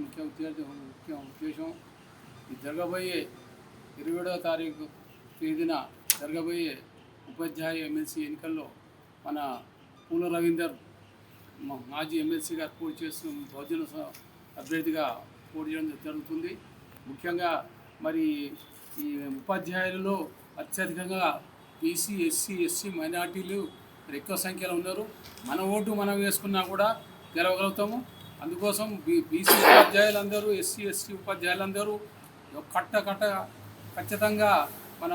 ముఖ్య ఉద్దేశం ఈ జరగబోయే 27వ తారీఖు తేదీన జరగబోయే ఉపాధ్యాయ ఎమ్మెల్సీ ఎన్నికల్లో మన పూల రవీందర్ మాజీ ఎమ్మెల్సీ గారు పోటీ చేస్తూ బహుజన అభ్యర్థిగా పోటీ చేయడం జరుగుతుంది. ముఖ్యంగా మరి ఈ ఉపాధ్యాయులలో అత్యధికంగా బీసీ, ఎస్సీ, ఎస్టీ మైనార్టీలు ఎక్కువ సంఖ్యలో ఉన్నారు. మన ఓటు మనం వేసుకున్నా కూడా గెలవగలుగుతాము. అందుకోసం బీసీ ఉపాధ్యాయులందరూ, ఎస్సీ, ఎస్టీ ఉపాధ్యాయులందరూ ఖచ్చితంగా మన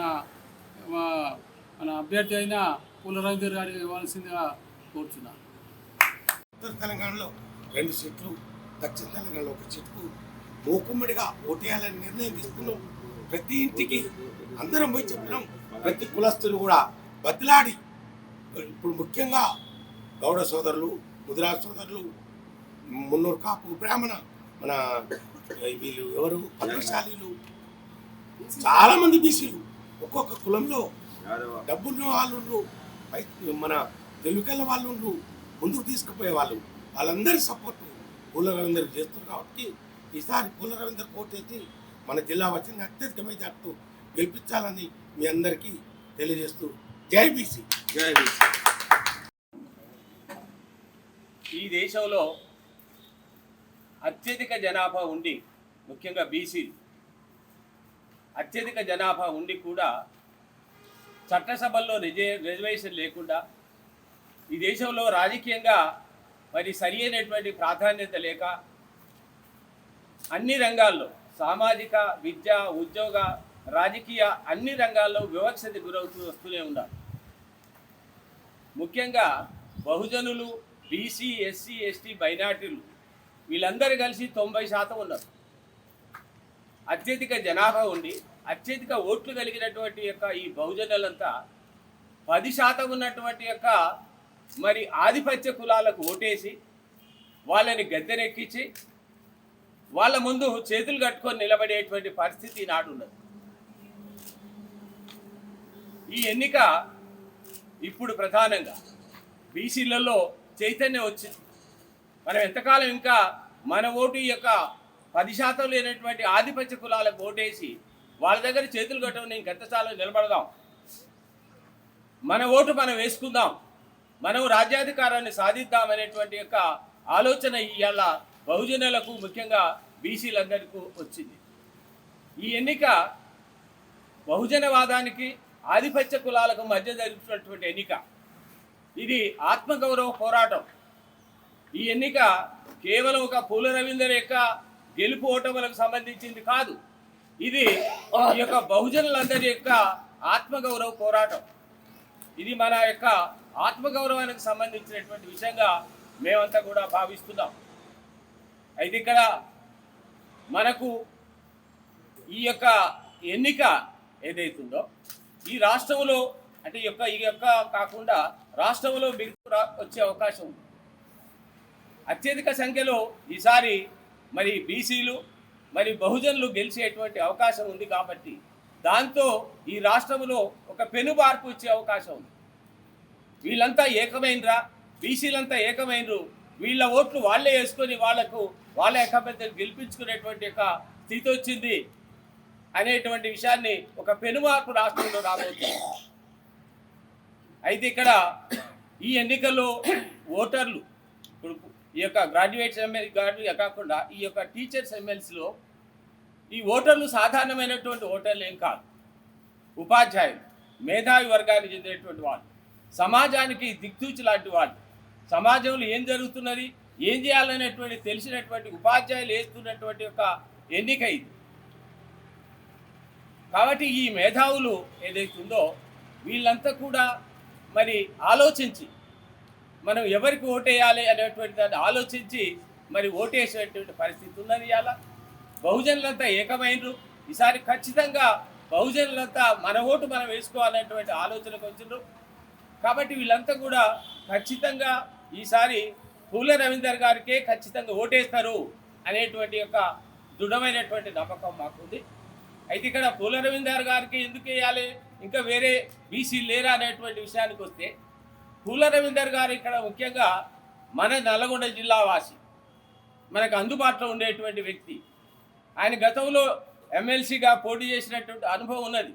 మన అభ్యర్థి అయిన పూల రవీందర్ గారికి ఇవ్వాల్సిందిగా కోరుతున్నాను. ఉత్తర తెలంగాణలో 2 సీట్లు, దక్షిణ తెలంగాణలో 1 సీట్కు మూకుమ్మడిగా ఓటేయాలని నిర్ణయం తీసుకున్నాం. ప్రతి ఇంటికి అందరం పోయి చెప్పినాం. ప్రతి కులస్తులు కూడా బతిలాడి, ఇప్పుడు ముఖ్యంగా గౌడ సోదరులు, ముదిరాజు సోదరులు, మున్నూరు కాపు బ్రాహ్మణ, మన వీళ్ళు ఎవరు పద్మశాలీలు, చాలామంది బీసీలు, ఒక్కొక్క కులంలో డబ్బున్న వాళ్ళు, మన తెలుగుల వాళ్ళు ముందుకు తీసుకుపోయే వాళ్ళు, వాళ్ళందరి సపోర్టు పూల రవీందర్ చేస్తున్నారు. కాబట్టి ఈసారి పూల రవీందర్ కోటేసి మన జిల్లా వచ్చిన అత్యధిక మెజార్టీతో గెలిపించాలని మీ అందరికీ తెలియజేస్తూ జై బీసీ. జై బీసీ. ఈ దేశంలో అత్యధిక జనాభా ఉండి, ముఖ్యంగా బీసీ అత్యధిక జనాభా ఉండి కూడా చట్టసభల్లో రిజర్వేషన్ లేకుండా, ఈ దేశంలో రాజకీయంగా మరి సరి అయినటువంటి ప్రాధాన్యత లేక, అన్ని రంగాల్లో సామాజిక, విద్య, ఉద్యోగ, రాజకీయ అన్ని రంగాల్లో వివక్షత గురవుతూ వస్తూనే ఉన్నారు. ముఖ్యంగా బహుజనులు, బీసీ, ఎస్సీ, ఎస్టీ, మైనార్టీలు వీళ్ళందరూ కలిసి 90% ఉన్నారు. అత్యధిక జనాభా ఉండి అత్యధిక ఓట్లు కలిగినటువంటి యొక్క ఈ బహుజనులంతా 10% ఉన్నటువంటి యొక్క మరి ఆధిపత్య కులాలకు ఓటేసి వాళ్ళని గద్దెనెక్కించి వాళ్ళ ముందు చేతులు కట్టుకొని నిలబడేటువంటి పరిస్థితి నాడు ఉన్నది. ఈ ఎన్నిక ఇప్పుడు ప్రధానంగా బీసీలలో చైతన్యం వచ్చింది. మనం ఎంతకాలం ఇంకా మన ఓటు యొక్క 10% లేనటువంటి ఆధిపత్య కులాలకు ఓటేసి వాళ్ళ దగ్గర చేతులు కట్టడం ఇంకెంతకాలం నిలబడదాం, మన ఓటు మనం వేసుకుందాం, మనం రాజ్యాధికారాన్ని సాధిద్దామనేటువంటి యొక్క ఆలోచన ఇవాళ బహుజనులకు, ముఖ్యంగా బీసీలందరికీ వచ్చింది. ఈ ఎన్నిక బహుజనవాదానికి, ఆధిపత్య కులాలకు మధ్య జరుగుతున్నటువంటి ఎన్నిక. ఇది ఆత్మగౌరవ పోరాటం. ఈ ఎన్నిక కేవలం ఒక పూల రవీందర్ యొక్క గెలుపు ఓటములకు సంబంధించింది కాదు. ఇది ఈ యొక్క బహుజనులందరి యొక్క ఆత్మగౌరవ పోరాటం. ఇది మన యొక్క ఆత్మగౌరవానికి సంబంధించినటువంటి విషయంగా మేమంతా కూడా భావిస్తున్నాం. అయితే ఇక్కడ మనకు ఈ యొక్క ఎన్నిక ఏదైతుందో ఈ రాష్ట్రంలో, అంటే ఈ యొక్క కాకుండా రాష్ట్రంలో బిరుదు వచ్చే అవకాశం ఉంది. అత్యధిక సంఖ్యలో ఈసారి మరి బీసీలు, మరి బహుజనులు గెలిచేటువంటి అవకాశం ఉంది. కాబట్టి దాంతో ఈ రాష్ట్రంలో ఒక పెనుబార్పు వచ్చే అవకాశం ఉంది. వీళ్ళంతా ఏకమైనరా, బీసీలంతా ఏకమైనరు, వీళ్ళ ఓట్లు వాళ్ళే వేసుకొని వాళ్ళ ఏకమత్యం గెలిపించుకునేటువంటి యొక్క స్థితి వచ్చింది అనేటువంటి విషయాన్ని, ఒక పెనుమార్పు రాష్ట్రంలో రాబోతుంది. అయితే ఇక్కడ ఈ ఎన్నికల్లో ఓటర్లు, ఇప్పుడు ఈ యొక్క గ్రాడ్యుయేట్స్ ఎమ్మెల్యే కాకుండా ఈ యొక్క టీచర్స్ ఎమ్మెల్సీలో ఈ ఓటర్లు సాధారణమైనటువంటి ఓటర్లు ఏం కాదు. ఉపాధ్యాయులు, మేధావి వర్గానికి చెందినటువంటి వాళ్ళు, సమాజానికి దిక్సూచి లాంటి వాళ్ళు, సమాజంలో ఏం జరుగుతున్నది, ఏం చేయాలనేటువంటి తెలిసినటువంటి ఉపాధ్యాయులు వేస్తున్నటువంటి యొక్క ఎన్నిక ఇది. కాబట్టి ఈ మేధావులు ఏదైతుందో వీళ్ళంతా కూడా మరి ఆలోచించి మనం ఎవరికి ఓటేయాలి అనేటువంటి దాన్ని ఆలోచించి మరి ఓటేసేటువంటి పరిస్థితి ఉన్నది. ఇవాళ బహుజనులంతా ఏకమైనరు. ఈసారి ఖచ్చితంగా బహుజనులంతా మన ఓటు మనం వేసుకోవాలనేటువంటి ఆలోచనకు వచ్చిండ్రు. కాబట్టి వీళ్ళంతా కూడా ఖచ్చితంగా ఈసారి పూల రవీందర్ గారికే ఖచ్చితంగా ఓటేస్తారు అనేటువంటి యొక్క దృఢమైనటువంటి నమ్మకం మాకుంది. అయితే ఇక్కడ పూల రవీందర్ గారికి ఎందుకు వేయాలి, ఇంకా వేరే బీసీ లేరా అనేటువంటి విషయానికి వస్తే, పూల రవీందర్ గారు ఇక్కడ ముఖ్యంగా మన నల్గొండ జిల్లా వాసి, మనకు అందుబాటులో ఉండేటువంటి వ్యక్తి. ఆయన గతంలో ఎమ్మెల్సీగా పోటీ చేసినటువంటి అనుభవం ఉన్నది.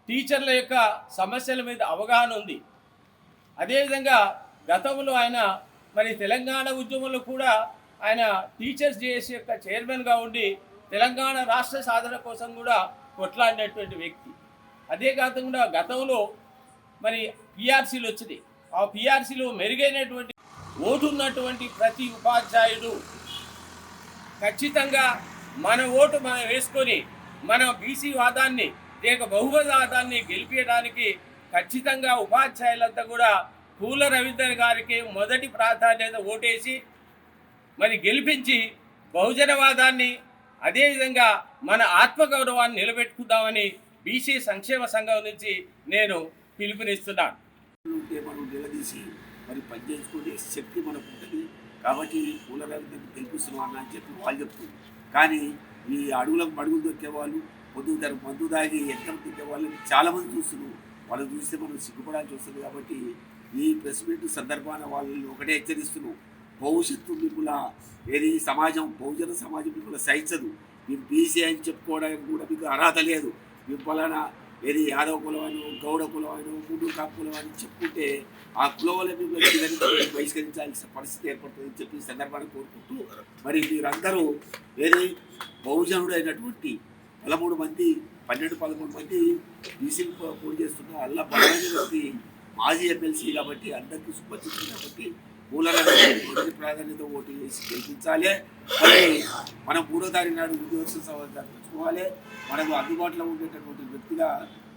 టీచర్ల యొక్క సమస్యల మీద అవగాహన ఉంది. అదేవిధంగా గతంలో ఆయన మరి తెలంగాణ ఉద్యమంలో కూడా ఆయన టీచర్స్ జేఏసీ యొక్క చైర్మన్గా ఉండి తెలంగాణ రాష్ట్ర సాధన కోసం కూడా కొట్లాడినటువంటి వ్యక్తి. అదే కాకుండా గతంలో మరి పిఆర్సీలు వచ్చినాయి. ఆ పిఆర్సీలో మెరుగైనటువంటి ఓటు ఉన్నటువంటి ప్రతి ఉపాధ్యాయుడు ఖచ్చితంగా మన ఓటు మనం వేసుకొని మన బీసీ వాదాన్ని లేక బహుమతాన్ని గెలిపించడానికి ఖచ్చితంగా ఉపాధ్యాయులంతా కూడా పూల రవీందర్ గారికి మొదటి ప్రాధాన్యత ఓటేసి మరి గెలిపించి బహుజనవాదాన్ని అదేవిధంగా మన ఆత్మగౌరవాన్ని నిలబెట్టుకుందామని బీసీ సంక్షేమ సంఘం నుంచి నేను పిలుపునిస్తున్నాను. మనం నిలదీసి మరి పనిచేసుకునే శక్తి మనకు ఉంటుంది కాబట్టి పూల రవీందర్ని గెలిపిస్తున్నాం అన్న అని చెప్పి వాళ్ళు చెప్తుంది. కానీ ఈ అడవులకు మడుగులు దొక్కే వాళ్ళు మందు దాగి ఎక్కడ దొక్కే వాళ్ళని చాలామంది చూస్తున్నాం. వాళ్ళు చూస్తే మనం సిగ్గుపడాల్సి వస్తుంది. కాబట్టి ఈ ప్రెస్ మీట్ సందర్భాన వాళ్ళని ఒకటే హెచ్చరిస్తున్నాం. భవిష్యత్తు మిమ్మల్ని ఏది సమాజం బహుజన సమాజం మిమ్మల్ని సహించదు. మీరు బీసీ అని చెప్పుకోవడానికి కూడా మీకు అర్హత లేదు. మీరు ఫలానా ఏది యాదవ కులం అని గౌడ కులం అని ముందు కాపు కులం అని చెప్పుకుంటే ఆ కులంలో మిమ్మల్ని బహిష్కరించాల్సిన పరిస్థితి ఏర్పడుతుందని చెప్పి సందర్భాన్ని కోరుకుంటూ మరి మీరందరూ ఏది బహుజనుడు అయినటువంటి 13 మంది 12-13 మంది బీసీలు పోటీ చేస్తున్న అల్లా బలమైన వ్యక్తి మాజీ ఎమ్మెల్సీ కాబట్టి అందరికీ సుపరిచితులు కాబట్టి మూలరాజు ప్రాధాన్యత ఓటు వేసి గెలిపించాలి. మరి మనం 3వ తారీఖు నాడు యూనివర్సల్ సమాధానం తెచ్చుకోవాలి. మనకు అందుబాటులో ఉండేటటువంటి వ్యక్తిగా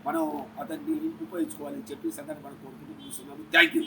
మనం అతన్ని ఉపయోగించుకోవాలని చెప్పి సందర్భాన్ని కోరుకుంటూ చూస్తున్నాము. Thank you.